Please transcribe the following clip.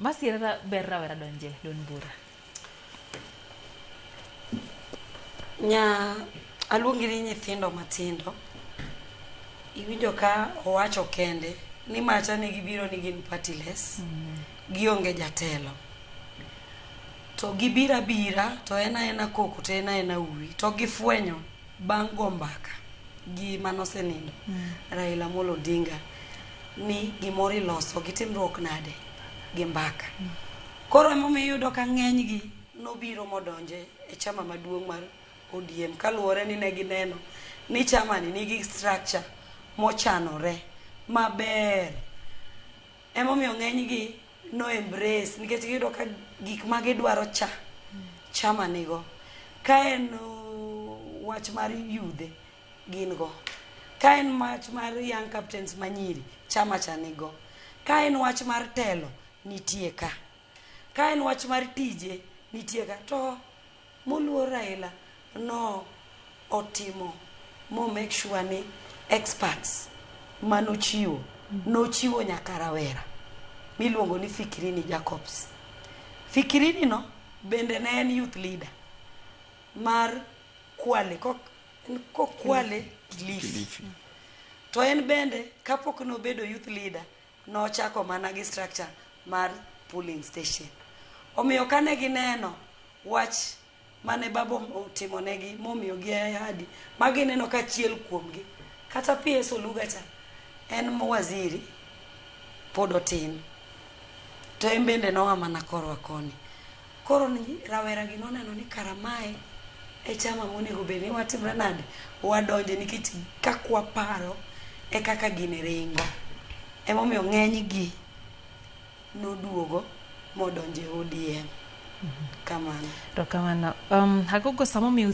Masira berra wera donje don bura. Nya aluongi ni nyithindo matindo. Iwinjo ka owacho kende ni macha ne gibiro ni gin partyless. Gionge jatelo. To gibira bira to ena koko to ena uwi to gifwenyo bang' go mbaka gi manosenindo Raila Amolo Odinga ni gimori loso gitimruok nade gi mbaka. Koro emomiyo iyudo ka ng'eny gi nobiro modonje e chama maduong' mar ODM kaluwore ni ne gineno ni chama ni nigi structure mochanore maber. Emomiyo ng'eny gi no embrace nikech giyudo ka gik ma gidwaro chama nigo. Ka en wach mar yudhe gin go. Ka en wach mar young captains manyiri chama cha nigo. Ka en wach mar telo nitie ka. Ka en wach mar tije nitie ka. To moluor Raila no otimo mo make sure ni experts manochiwo nochiwo nyaka rawera miluongo ni Fikirini Jacobs. Fikirini no bende ne en youth leader mar Kwale ko Kwale Kilifi. To en bende kapok no bedo youth leader no chako mana gi structure mar polling station. Omiyo kane gineno wach mane babo otimo negi momiyo gi ahadi magineno ka chiel kuomgi kata PS Oluga cha en waziri pod otin to en bende no mana korwa koni. Koro ni rawera gi noneno ni karamae e chama monego beni watimre nade wadonje nikech kakwa paro e kaka gine ringo. Emomiyo ng'eny gi noduogo modonje ODM. Kamano. To kamano. Hagogo samo mi